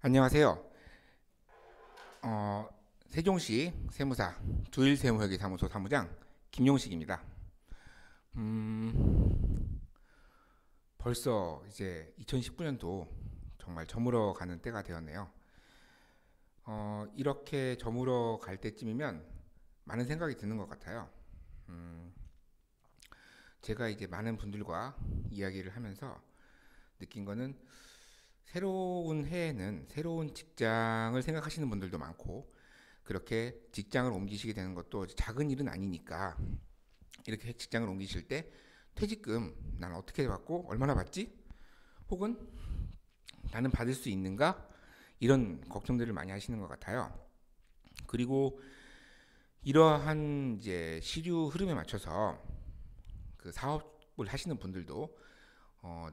안녕하세요. 세종시 세무사 두일세무회계사무소 사무장 김용식입니다. 벌써 이제 2019년도 정말 저물어 가는 때가 되었네요. 이렇게 저물어 갈 때쯤이면 많은 생각이 드는 것 같아요. 제가 이제 많은 분들과 이야기를 하면서 느낀 거는 새로운 해에는 새로운 직장을 생각하시는 분들도 많고 그렇게 직장을 옮기시게 되는 것도 작은 일은 아니니까 이렇게 직장을 옮기실 때 퇴직금 나는 어떻게 받고 얼마나 받지? 혹은 나는 받을 수 있는가? 이런 걱정들을 많이 하시는 것 같아요. 그리고 이러한 이제 시류 흐름에 맞춰서 그 사업을 하시는 분들도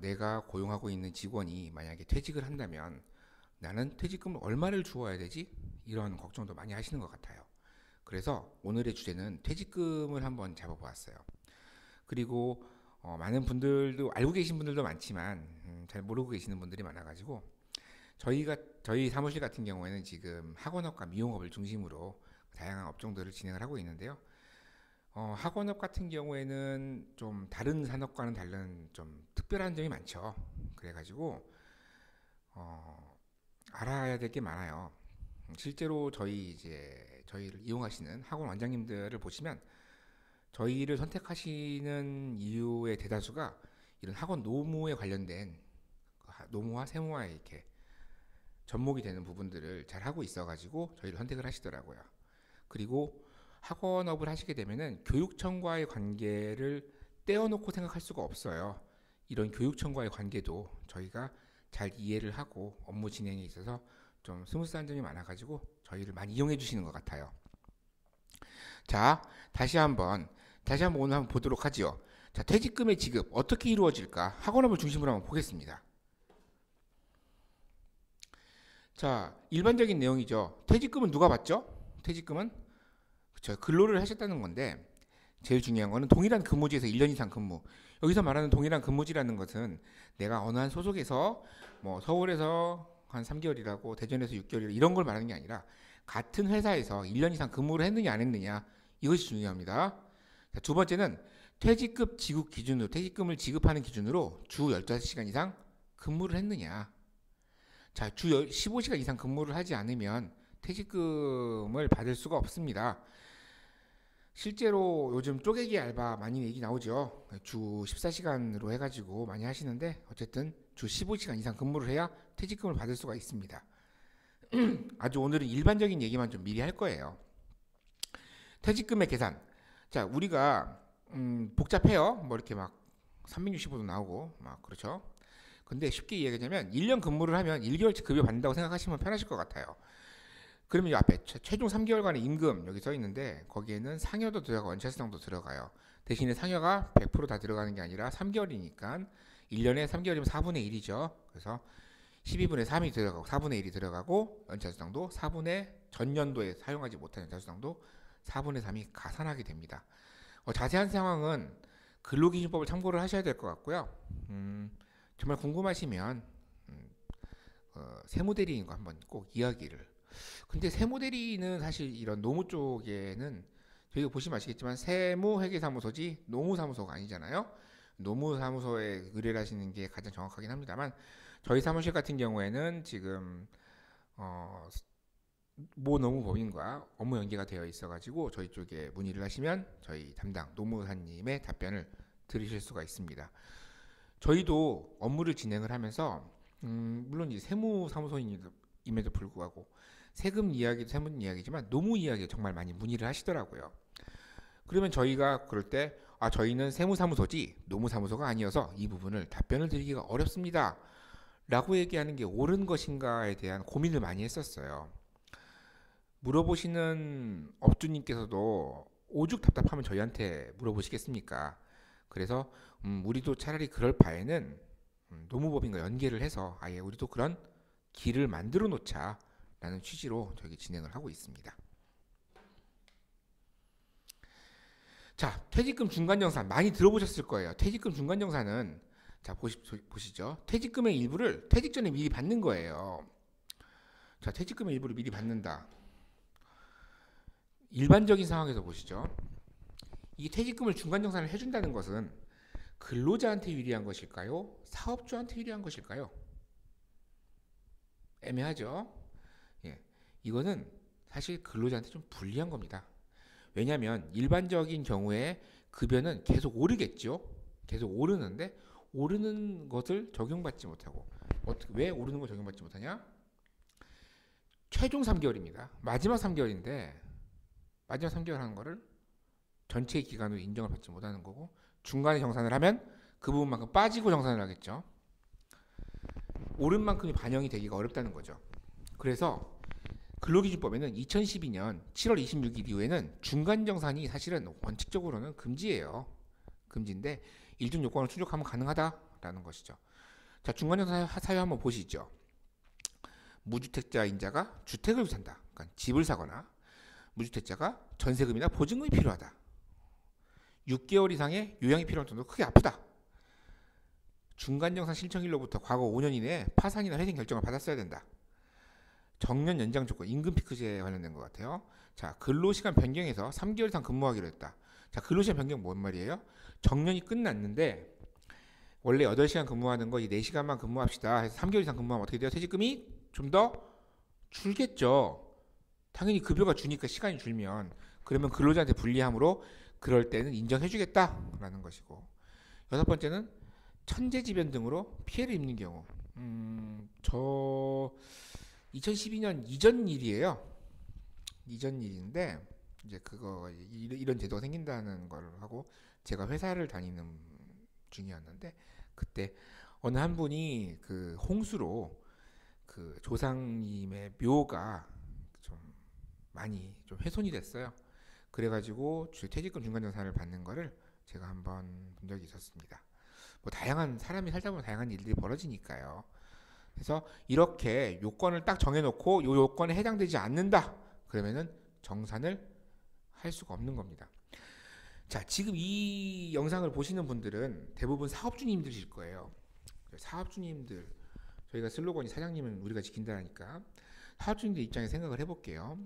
내가 고용하고 있는 직원이 만약에 퇴직을 한다면 나는 퇴직금을 얼마를 주어야 되지? 이런 걱정도 많이 하시는 것 같아요. 그래서 오늘의 주제는 퇴직금을 한번 잡아보았어요. 그리고 많은 분들도 알고 계신 분들도 많지만 잘 모르고 계시는 분들이 많아가지고 저희 사무실 같은 경우에는 지금 학원업과 미용업을 중심으로 다양한 업종들을 진행을 하고 있는데요. 학원업 같은 경우에는 좀 다른 산업과는 다른 좀 특별한 점이 많죠. 그래가지고 알아야 될 게 많아요. 실제로 저희를 이용하시는 학원 원장님들을 보시면 저희를 선택하시는 이유의 대다수가 이런 학원 노무에 관련된 노무와 세무와 이렇게 접목이 되는 부분들을 잘 하고 있어가지고 저희를 선택을 하시더라고요. 그리고 학원업을 하시게 되면은 교육청과의 관계를 떼어놓고 생각할 수가 없어요. 이런 교육청과의 관계도 저희가 잘 이해를 하고 업무 진행에 있어서 좀 스무스한 점이 많아가지고 저희를 많이 이용해 주시는 것 같아요. 자, 다시 한번 오늘 한번 보도록 하지요. 자, 퇴직금의 지급 어떻게 이루어질까? 학원업을 중심으로 한번 보겠습니다. 자, 일반적인 내용이죠. 퇴직금은 누가 받죠? 퇴직금은 그쵸, 근로를 하셨다는 건데 제일 중요한 거는 동일한 근무지에서 1년 이상 근무. 여기서 말하는 동일한 근무지라는 것은 내가 어느 한 소속에서 뭐 서울에서 한 3개월이라고 대전에서 6개월이라 이런 걸 말하는 게 아니라 같은 회사에서 1년 이상 근무를 했느냐 안 했느냐 이것이 중요합니다. 자, 두 번째는 퇴직금을 지급하는 기준으로 주 15시간 이상 근무를 했느냐. 자, 주 15시간 이상 근무를 하지 않으면 퇴직금을 받을 수가 없습니다. 실제로 요즘 쪼개기 알바 많이 얘기 나오죠. 주 14시간으로 해가지고 많이 하시는데 어쨌든 주 15시간 이상 근무를 해야 퇴직금을 받을 수가 있습니다. 아주 오늘은 일반적인 얘기만 좀 미리 할 거예요. 퇴직금의 계산. 자, 우리가 복잡해요. 뭐 이렇게 막 365도 나오고 막 그렇죠. 근데 쉽게 이야기하자면 1년 근무를 하면 1개월치 급여 받는다고 생각하시면 편하실 것 같아요. 그러면 이 앞에 최종 3개월간의 임금 여기 써 있는데 거기에는 상여도 들어가고 원차수당도 들어가요. 대신에 상여가 100%다 들어가는 게 아니라 3개월이니까 1년에 3개월이면 4분의 1이죠. 그래서 12분의 3이 들어가고 4분의 1이 들어가고 연차수당도 4분의 전년도에 사용하지 못한 연차수당도 4분의 3이 가산하게 됩니다. 자세한 상황은 근로기준법을 참고를 하셔야 될 것 같고요. 정말 궁금하시면 세무대리인과 한번 꼭 이야기를. 근데 세무대리는 사실 이런 노무 쪽에는 저희가 보시면 아시겠지만 세무회계사무소지 노무사무소가 아니잖아요. 노무사무소에 의뢰를 하시는 게 가장 정확하긴 합니다만 저희 사무실 같은 경우에는 지금 모 노무법인과 업무 연계가 되어 있어가지고 저희 쪽에 문의를 하시면 저희 담당 노무사님의 답변을 들으실 수가 있습니다. 저희도 업무를 진행을 하면서 물론 이 세무사무소임에도 불구하고 세금 이야기도 세무 이야기지만 노무 이야기 정말 많이 문의를 하시더라고요. 그러면 저희가 그럴 때 저희는 세무사무소지 노무사무소가 아니어서 이 부분을 답변을 드리기가 어렵습니다. 라고 얘기하는 게 옳은 것인가에 대한 고민을 많이 했었어요. 물어보시는 업주님께서도 오죽 답답하면 저희한테 물어보시겠습니까? 그래서 우리도 차라리 그럴 바에는 노무법인과 연계를 해서 아예 우리도 그런 길을 만들어 놓자 라는 취지로 저희 진행을 하고 있습니다. 자, 퇴직금 중간정산 많이 들어보셨을 거예요. 퇴직금 중간정산은 자 보시죠. 퇴직금의 일부를 퇴직 전에 미리 받는 거예요. 자, 퇴직금의 일부를 미리 받는다. 일반적인 상황에서 보시죠. 이 퇴직금을 중간정산을 해준다는 것은 근로자한테 유리한 것일까요? 사업주한테 유리한 것일까요? 애매하죠. 예, 이거는 사실 근로자한테 좀 불리한 겁니다. 왜냐하면 일반적인 경우에 급여는 계속 오르겠죠. 계속 오르는데 오르는 것을 적용받지 못하고 왜 오르는 걸 적용받지 못하냐? 최종 3개월입니다. 마지막 3개월인데 마지막 3개월 하는 거를 전체 기간으로 인정을 받지 못하는 거고 중간에 정산을 하면 그 부분만큼 빠지고 정산을 하겠죠. 오른 만큼이 반영이 되기가 어렵다는 거죠. 그래서 근로기준법에는 2012년 7월 26일 이후에는 중간정산이 사실은 원칙적으로는 금지예요. 금지인데 일정 요건을 충족하면 가능하다라는 것이죠. 자, 중간정산 사유 한번 보시죠. 무주택자인자가 주택을 산다. 그러니까 집을 사거나 무주택자가 전세금이나 보증금이 필요하다. 6개월 이상의 요양이 필요한 정도로 크게 아프다. 중간정산 신청일로부터 과거 5년 이내에 파산이나 회생 결정을 받았어야 된다. 정년 연장 조건, 임금 피크제에 관련된 것 같아요. 자, 근로시간 변경해서 3개월 이상 근무하기로 했다. 자, 근로시간 변경 뭔 말이에요? 정년이 끝났는데 원래 8시간 근무하는 거 4시간만 근무합시다 해서 3개월 이상 근무하면 어떻게 돼요? 퇴직금이 좀 더 줄겠죠. 당연히 급여가 주니까 시간이 줄면 그러면 근로자한테 불리함으로 그럴 때는 인정해주겠다라는 것이고, 여섯 번째는 천재지변 등으로 피해를 입는 경우. 저 2012년 이전 일이에요. 이전 일인데 이제 그거 이런 제도가 생긴다는 걸 하고 제가 회사를 다니는 중이었는데 그때 어느 한 분이 그 홍수로 그 조상님의 묘가 좀 많이 좀 훼손이 됐어요. 그래가지고 퇴직금 중간정산을 받는 거를 제가 한번 본 적이 있었습니다. 뭐 다양한 사람이 살다 보면 다양한 일들이 벌어지니까요. 그래서 이렇게 요건을 딱 정해놓고 요 요건에 해당되지 않는다 그러면은 정산을 할 수가 없는 겁니다. 자, 지금 이 영상을 보시는 분들은 대부분 사업주님들이실 거예요. 사업주님들, 저희가 슬로건이 사장님은 우리가 지킨다니까 사업주님들 입장에 생각을 해볼게요.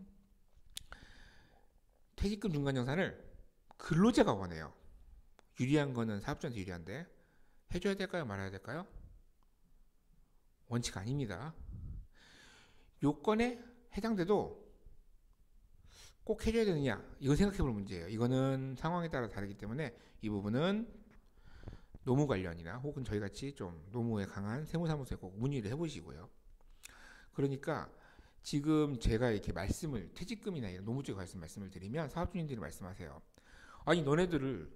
퇴직금 중간정산을 근로자가 원해요. 유리한 거는 사업주한테 유리한데 해줘야 될까요? 말아야 될까요? 원칙 아닙니다. 요건에 해당돼도 꼭 해줘야 되느냐, 이거 생각해볼 문제예요. 이거는 상황에 따라 다르기 때문에 이 부분은 노무 관련이나 혹은 저희같이 좀 노무에 강한 세무사무소에 꼭 문의를 해보시고요. 그러니까 지금 제가 이렇게 말씀을 퇴직금이나 이런 노무 쪽에 관해서 말씀을 드리면 사업주님들이 말씀하세요. 아니 너네들을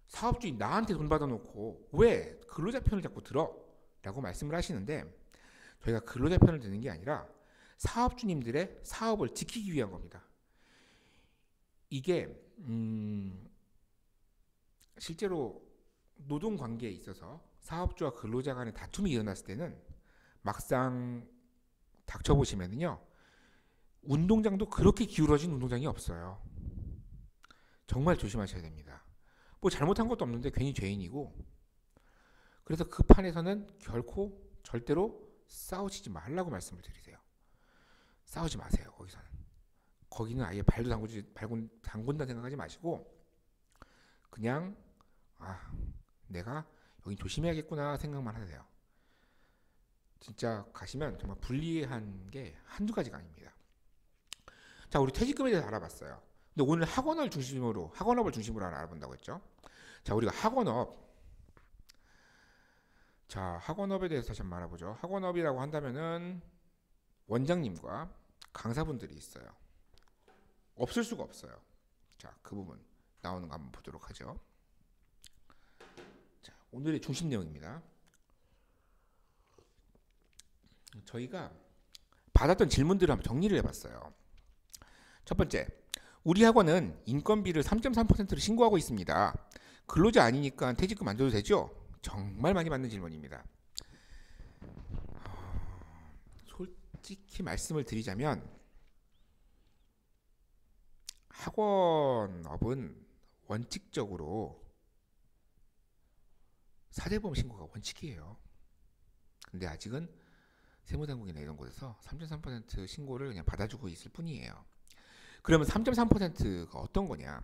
사업주인 나한테 돈 받아놓고 왜 근로자 편을 자꾸 들어? 라고 말씀을 하시는데 저희가 근로자 편을 드는 게 아니라 사업주님들의 사업을 지키기 위한 겁니다. 이게 실제로 노동관계에 있어서 사업주와 근로자 간의 다툼이 일어났을 때는 막상 닥쳐보시면요, 운동장도 그렇게 기울어진 운동장이 없어요. 정말 조심하셔야 됩니다. 뭐 잘못한 것도 없는데 괜히 죄인이고, 그래서 그 판에서는 결코 절대로 싸우지 말라고 말씀을 드리세요. 싸우지 마세요. 거기는 아예 발도 담근다 생각하지 마시고 그냥 내가 여기 조심해야겠구나 생각만 하세요. 진짜 가시면 정말 불리한 게 한두 가지가 아닙니다. 자, 우리 퇴직금에 대해서 알아봤어요. 근데 오늘 학원업을 중심으로 알아본다고 했죠. 자, 우리가 학원업에 대해서 다시 한번 알아보죠. 학원업이라고 한다면은 원장님과 강사분들이 있어요. 없을 수가 없어요. 자, 그 부분 나오는 거 한번 보도록 하죠. 자, 오늘의 중심 내용입니다. 저희가 받았던 질문들을 한번 정리를 해봤어요. 첫 번째, 우리 학원은 인건비를 3.3%로 신고하고 있습니다. 근로자 아니니까 퇴직금 안 줘도 되죠? 정말 많이 받는 질문입니다. 솔직히 말씀을 드리자면 학원업은 원칙적으로 사대보험 신고가 원칙이에요. 근데 아직은 세무당국이나 이런 곳에서 3.3% 신고를 그냥 받아주고 있을 뿐이에요. 그러면 3.3%가 어떤 거냐?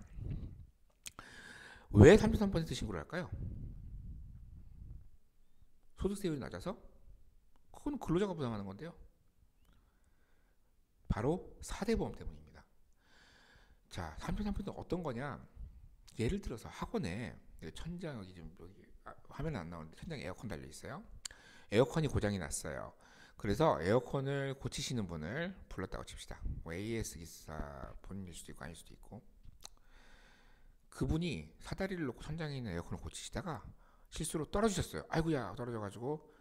왜 3.3% 신고를 할까요? 소득세율이 낮아서? 그건 근로자가 부담하는 건데요. 바로 4대 보험 때문입니다. 자, 3.3%는 어떤 거냐? 예를 들어서 학원에 천장 여기 좀 여기 화면에 안 나오는데 천장에 에어컨 달려 있어요. 에어컨이 고장이 났어요. 그래서 에어컨을 고치시는 분을 불렀다고 칩시다. 뭐 AS 기사 본인일 수도 있고 아닐 수도 있고. 그분이 사다리를 놓고 천장에 있는 에어컨을 고치시다가 실수로 떨어지셨어요. 아이고야 떨어져가지고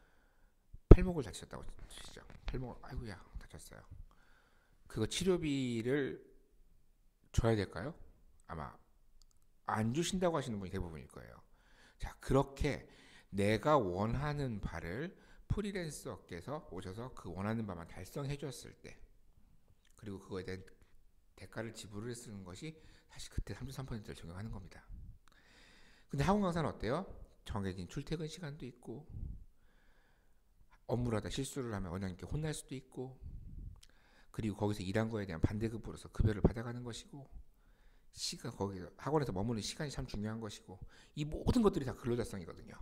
팔목을 다치셨다고 치시죠. 팔목을 아이고야 다쳤어요. 그거 치료비를 줘야 될까요? 아마 안 주신다고 하시는 분이 대부분일 거예요. 자, 그렇게 내가 원하는 바를 프리랜서께서 오셔서 그 원하는 바만 달성해 줬을 때, 그리고 그거에 대한 대가를 지불을 쓰는 것이 사실 그때 33%를 적용하는 겁니다. 근데 학원 강사는 어때요? 정해진 출퇴근 시간도 있고, 업무를 하다 실수를 하면 원장님께 혼날 수도 있고, 그리고 거기서 일한 거에 대한 반대급으로서 급여를 받아가는 것이고, 시간 거기 학원에서 머무는 시간이 참 중요한 것이고, 이 모든 것들이 다 근로자성이거든요.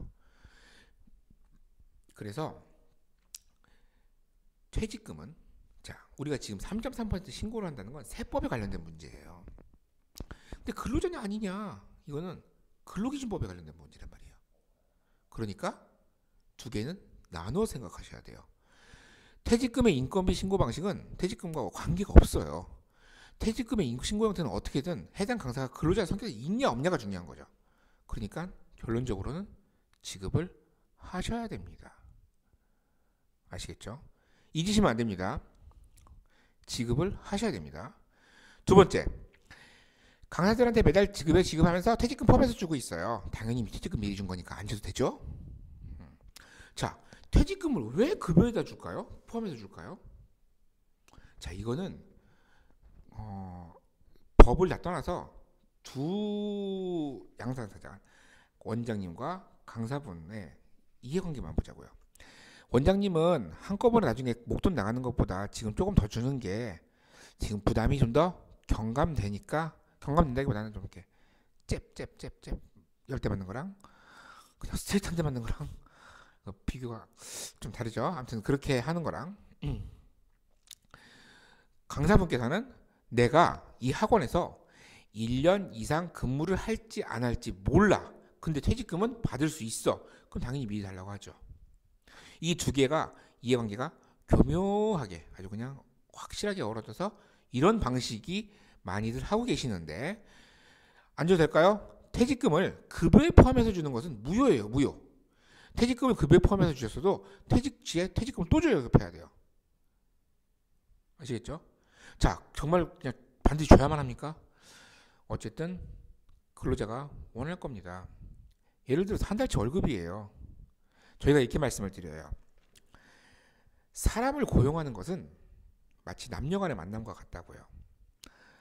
그래서 퇴직금은, 자, 우리가 지금 3.3% 신고를 한다는 건 세법에 관련된 문제예요. 근데 근로자냐 아니냐, 이거는 근로기준법에 관련된 문제란 말이에요. 그러니까 두 개는 나눠 생각하셔야 돼요. 퇴직금의 인건비 신고 방식은 퇴직금과 관계가 없어요. 퇴직금의 신고 형태는 어떻게든 해당 강사가 근로자의 성격이 있냐 없냐가 중요한 거죠. 그러니까 결론적으로는 지급을 하셔야 됩니다. 아시겠죠? 잊으시면 안 됩니다. 지급을 하셔야 됩니다. 두 번째, 강사들한테 매달 지급을 지급하면서 퇴직금 포함해서 주고 있어요. 당연히 퇴직금 미리 준 거니까 안 줘도 되죠? 자, 퇴직금을 왜 급여에다 줄까요? 포함해서 줄까요? 자, 이거는 법을 다 떠나서 두 양산사장, 원장님과 강사분의 이해관계만 보자고요. 원장님은 한꺼번에 나중에 목돈 나가는 것보다 지금 조금 더 주는 게 지금 부담이 좀 더 경감되니까, 경감된다기보다는 좀 이렇게 잽 열대 맞는 거랑 그냥 스트레이트 한 대 맞는 거랑 비교가 좀 다르죠. 아무튼 그렇게 하는 거랑, 강사분께서는 내가 이 학원에서 1년 이상 근무를 할지 안 할지 몰라. 근데 퇴직금은 받을 수 있어. 그럼 당연히 미리 달라고 하죠. 이 두 개가 이해관계가 교묘하게 아주 그냥 확실하게 어우러져서 이런 방식이 많이들 하고 계시는데, 안 줘도 될까요? 퇴직금을 급여에 포함해서 주는 것은 무효예요. 무효. 퇴직금을 급여에 포함해서 주셨어도 퇴직 시에 퇴직금을 또 줘야 급해야 돼요. 아시겠죠? 자, 정말 그냥 반드시 줘야만 합니까? 어쨌든 근로자가 원할 겁니다. 예를 들어서 한 달치 월급이에요. 저희가 이렇게 말씀을 드려요. 사람을 고용하는 것은 마치 남녀 간의 만남과 같다고요.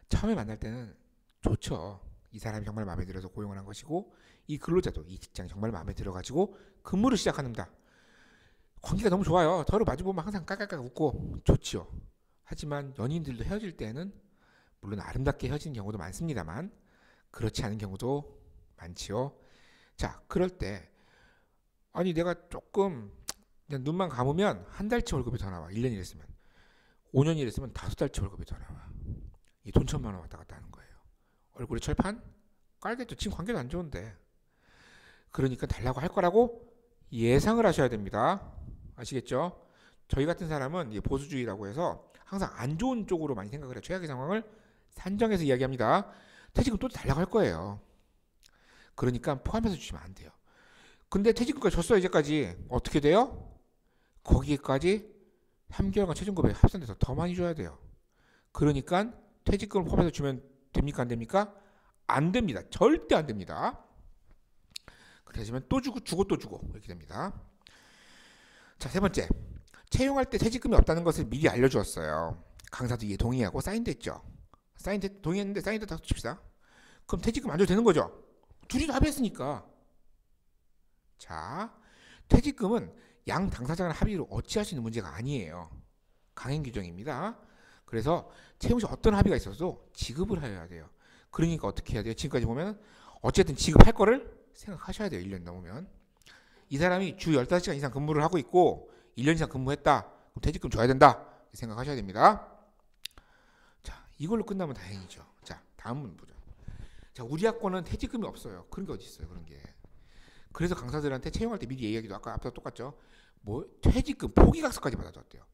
처음에 만날 때는 좋죠. 이 사람이 정말 마음에 들어서 고용을 한 것이고, 이 근로자도 이 직장이 정말 마음에 들어가지고 근무를 시작합니다. 관계가 너무 좋아요. 서로 마주보면 항상 깔깔깔 웃고 좋지요. 하지만 연인들도 헤어질 때는 물론 아름답게 헤어지는 경우도 많습니다만 그렇지 않은 경우도 많지요. 자, 그럴 때 아니 내가 조금 그냥 눈만 감으면 한 달치 월급이 더 나와. 1년 일했으면. 5년 일했으면 5달치 월급이 더 나와. 이 돈 1,000만 원 왔다 갔다 하는 거예요. 얼굴에 철판? 깔겠죠. 지금 관계도 안 좋은데. 그러니까 달라고 할 거라고 예상을 하셔야 됩니다. 아시겠죠? 저희 같은 사람은 보수주의라고 해서 항상 안 좋은 쪽으로 많이 생각을 해요. 최악의 상황을 산정해서 이야기합니다. 퇴직금 또 달라고 할 거예요. 그러니까 포함해서 주시면 안 돼요. 근데 퇴직금까지 줬어요. 이제까지. 어떻게 돼요? 거기까지 3개월간 최저급여에 합산돼서 더 많이 줘야 돼요. 그러니까 퇴직금을 포함해서 주면 됩니까? 안 됩니까? 안 됩니다. 절대 안 됩니다. 그러시면 또 주고 또 주고 이렇게 됩니다. 자, 세 번째. 채용할 때 퇴직금이 없다는 것을 미리 알려주었어요. 강사도 이에 동의하고 사인됐죠. 동의했는데 사인됐다고 칩시다. 그럼 퇴직금 안 줘도 되는 거죠. 둘이 다 합의했으니까. 자, 퇴직금은 양 당사자 간 합의로 어찌할 수 있는 문제가 아니에요. 강행 규정입니다. 그래서 채용 시 어떤 합의가 있어도 지급을 해야 돼요. 그러니까 어떻게 해야 돼요? 지금까지 보면 어쨌든 지급할 거를 생각하셔야 돼요. 1년 넘으면. 이 사람이 주 15시간 이상 근무를 하고 있고 1년 이상 근무했다. 그럼 퇴직금 줘야 된다. 생각하셔야 됩니다. 자, 이걸로 끝나면 다행이죠. 자, 다음 문 보죠. 자, 우리 학과는 퇴직금이 없어요. 그런 게 어디 있어요, 그런 게. 그래서 강사들한테 채용할 때 미리 얘기하기도 아까 앞서 똑같죠. 뭐 퇴직금 포기각서까지 받아줬대요.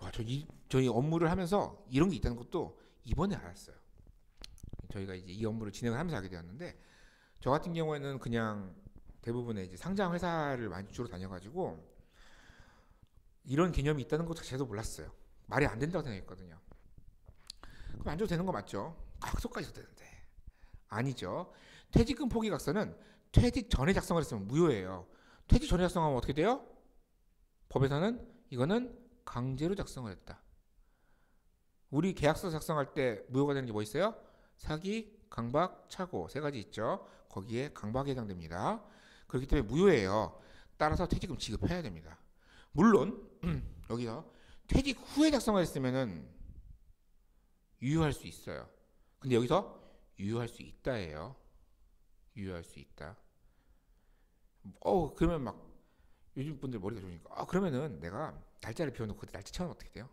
와, 저희 업무를 하면서 이런 게 있다는 것도 이번에 알았어요. 저희가 이제 이 업무를 진행을 하면서 알게 되었는데, 저 같은 경우에는 그냥 대부분의 이제 상장 회사를 많이 주로 다녀가지고 이런 개념이 있다는 것 자체도 몰랐어요. 말이 안 된다고 생각했거든요. 그럼 안 줘도 되는 거 맞죠? 각서까지 써도 되는데 아니죠. 퇴직금 포기각서는 퇴직 전에 작성을 했으면 무효예요. 퇴직 전에 작성하면 어떻게 돼요? 법에서는 이거는 강제로 작성을 했다. 우리 계약서 작성할 때 무효가 되는 게 뭐 있어요? 사기, 강박, 착오 세 가지 있죠. 거기에 강박에 해당됩니다. 그렇기 때문에 무효예요. 따라서 퇴직금 지급해야 됩니다. 물론 여기서 퇴직 후에 작성을 했으면은 유효할 수 있어요. 근데 여기서 유효할 수 있다예요. 유효할 수 있다. 그러면 막 요즘 분들 머리가 좋으니까 그러면은 내가 날짜를 비워놓고 그때 날짜 채우면 어떻게 돼요?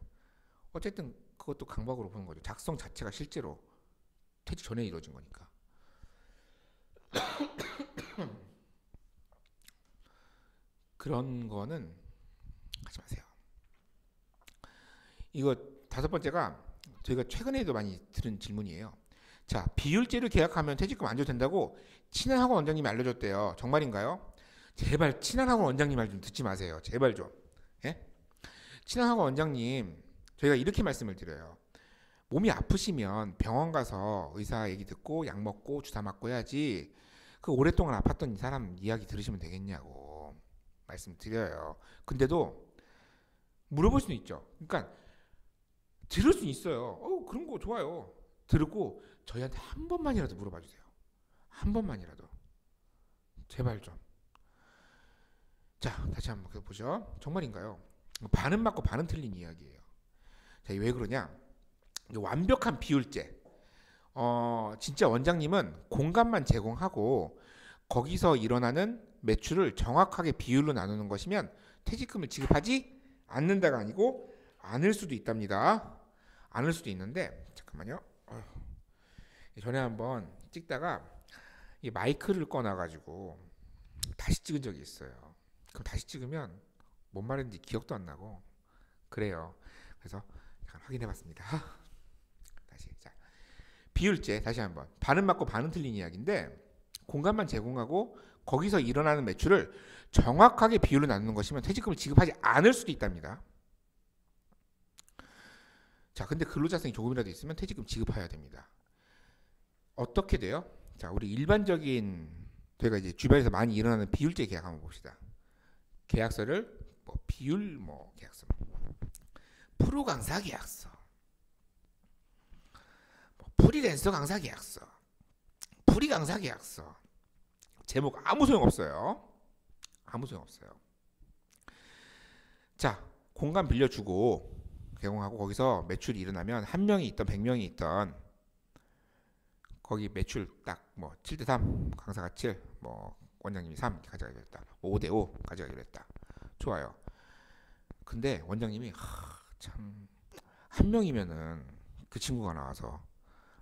어쨌든 그것도 강박으로 보는 거죠. 작성 자체가 실제로 퇴직 전에 이루어진 거니까. 그런 거는 하지 마세요. 이거 다섯 번째가 저희가 최근에도 많이 들은 질문이에요. 자, 비율제를 계약하면 퇴직금 안 줘도 된다고 친한 학원 원장님이 알려줬대요. 정말인가요? 제발 친한 학원 원장님 말 좀 듣지 마세요. 제발 좀. 예? 친한 학원 원장님, 저희가 이렇게 말씀을 드려요. 몸이 아프시면 병원 가서 의사 얘기 듣고 약 먹고 주사 맞고 해야지 그 오랫동안 아팠던 이 사람 이야기 들으시면 되겠냐고 말씀드려요. 근데도 물어볼 수는 있죠. 그러니까 들을 수는 있어요. 그런 거 좋아요. 들고 저희한테 한 번만이라도 물어봐 주세요. 한 번만이라도. 제발 좀. 자, 다시 한번 보죠. 정말인가요? 반은 맞고 반은 틀린 이야기예요. 자, 왜 그러냐? 완벽한 비율제. 진짜 원장님은 공간만 제공하고 거기서 일어나는 매출을 정확하게 비율로 나누는 것이면 퇴직금을 지급하지 않는다가 아니고 않을 수도 있답니다. 않을 수도 있는데 잠깐만요. 전에 한번 찍다가 이 마이크를 꺼놔가지고 다시 찍은 적이 있어요. 그럼 다시 찍으면 뭔 말인지 기억도 안 나고 그래요. 그래서 잠깐 확인해봤습니다. 다시 자 비율제 다시 한번 반은 맞고 반은 틀린 이야기인데 공간만 제공하고 거기서 일어나는 매출을 정확하게 비율로 나누는 것이면 퇴직금을 지급하지 않을 수도 있답니다. 자, 근데 근로자성이 조금이라도 있으면 퇴직금 지급해야 됩니다. 어떻게 돼요? 자, 우리 일반적인 저희가 이제 주변에서 많이 일어나는 비율제 계약 한번 봅시다. 계약서를 비율 계약서, 프로 강사 계약서, 프리랜서 강사 계약서, 프리 강사 계약서. 제목 아무 소용 없어요. 아무 소용 없어요. 자, 공간 빌려주고 개공하고 거기서 매출이 일어나면 한 명이 있던 100명이 있던 거기 매출 딱 7대3 강사가 7 원장님이 3 가져가기로 했다. 5대5 가져가기로 했다. 좋아요. 근데 원장님이 참 한 명이면은 그 친구가 나와서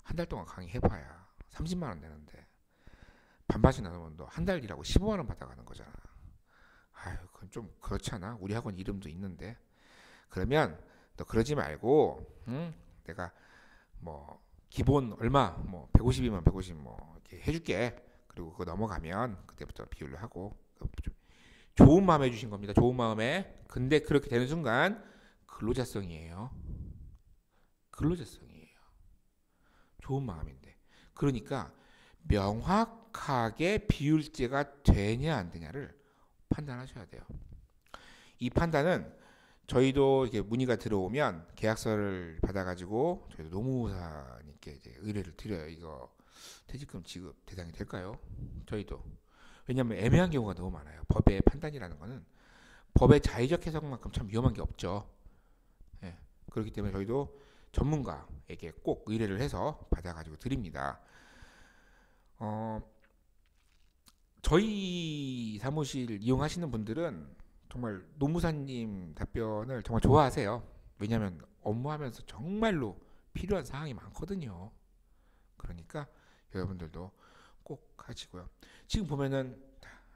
한 달 동안 강의해봐야 30만 원 되는데 반반씩 나누면 너 한 달 일하고 15만 원 받아가는 거잖아. 아유, 그건 좀 그렇지 않아? 우리 학원 이름도 있는데. 그러면 너 그러지 말고 내가 기본 얼마 150이면 150 이렇게 해줄게. 그리고 그거 넘어가면 그때부터 비율로 하고 좋은 마음에 해주신 겁니다. 좋은 마음에. 근데 그렇게 되는 순간 근로자성이에요. 근로자성이에요. 좋은 마음인데. 그러니까 명확하게 비율제가 되냐 안 되냐를 판단하셔야 돼요. 이 판단은 저희도 이렇게 문의가 들어오면 계약서를 받아가지고 저희도 노무사님께 이제 의뢰를 드려요. 이거 퇴직금 지급 대상이 될까요? 저희도. 왜냐하면 애매한 경우가 너무 많아요. 법의 판단이라는 거는 법의 자의적 해석만큼 참 위험한 게 없죠. 예, 그렇기 때문에 저희도 전문가에게 꼭 의뢰를 해서 받아가지고 드립니다. 어, 저희 사무실 이용하시는 분들은 정말 노무사님 답변을 정말 좋아하세요. 왜냐하면 업무하면서 정말로 필요한 사항이 많거든요. 그러니까 여러분들도 꼭 하시고요. 지금 보면은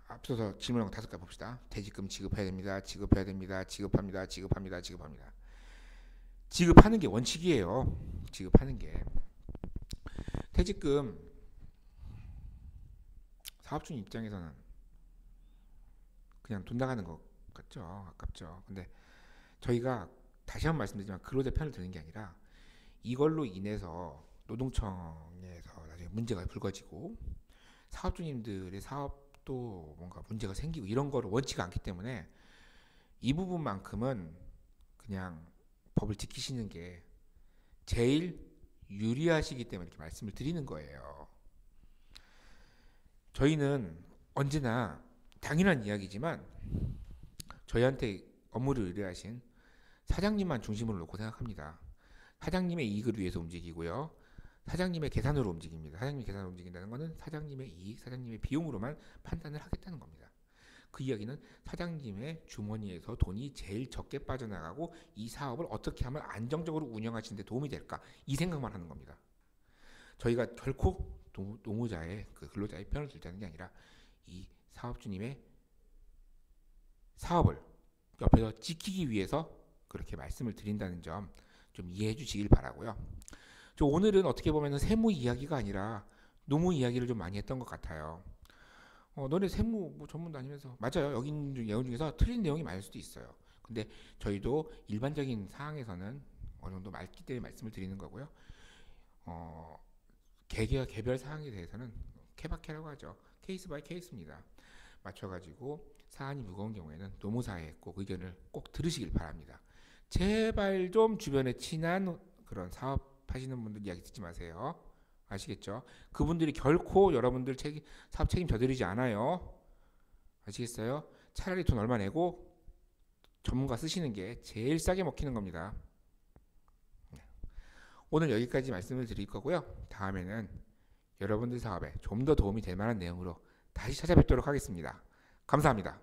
앞서서 질문한 거 5개 봅시다. 퇴직금 지급해야 됩니다. 지급해야 됩니다. 지급합니다. 지급합니다. 지급합니다. 지급하는 게 원칙이에요. 지급하는 게. 퇴직금 사업주님 입장에서는 그냥 돈 나가는 것 같죠. 아깝죠. 근데 저희가 다시 한번 말씀드리지만 근로자 편을 드는 게 아니라 이걸로 인해서 노동청에서 나중에 문제가 불거지고 사업주님들의 사업도 뭔가 문제가 생기고 이런 거를 원치가 않기 때문에 이 부분만큼은 그냥 법을 지키시는 게 제일 유리하시기 때문에 이렇게 말씀을 드리는 거예요. 저희는 언제나 당연한 이야기지만 저희한테 업무를 의뢰하신 사장님만 중심으로 놓고 생각합니다. 사장님의 이익을 위해서 움직이고요. 사장님의 계산으로 움직입니다. 사장님의 계산으로 움직인다는 것은 사장님의 이익, 사장님의 비용으로만 판단을 하겠다는 겁니다. 그 이야기는 사장님의 주머니에서 돈이 제일 적게 빠져나가고 이 사업을 어떻게 하면 안정적으로 운영하시는 데 도움이 될까 이 생각만 하는 겁니다. 저희가 결코 노무자의 그 근로자의 편을 들자는 게 아니라 이 사업주님의 사업을 옆에서 지키기 위해서 그렇게 말씀을 드린다는 점 좀 이해해 주시길 바라고요. 저 오늘은 어떻게 보면 세무 이야기가 아니라 노무 이야기를 좀 많이 했던 것 같아요. 너네 세무 뭐 전문도 아니면서 맞아요. 여기 있는 내용 중에서 틀린 내용이 많을 수도 있어요. 근데 저희도 일반적인 사항에서는 어느 정도 맞기 때문에 말씀을 드리는 거고요. 개개와 개별 사항에 대해서는 케바케라고 하죠. 케이스 바이 케이스입니다. 맞춰가지고 사안이 무거운 경우에는 노무사에 꼭 의견을 꼭 들으시길 바랍니다. 제발 좀 주변에 친한 그런 사업하시는 분들 이야기 듣지 마세요. 아시겠죠? 그분들이 결코 여러분들 사업 책임져 드리지 않아요. 아시겠어요? 차라리 돈 얼마 내고 전문가 쓰시는 게 제일 싸게 먹히는 겁니다. 오늘 여기까지 말씀을 드릴 거고요. 다음에는 여러분들 사업에 좀 더 도움이 될 만한 내용으로 다시 찾아뵙도록 하겠습니다. 감사합니다.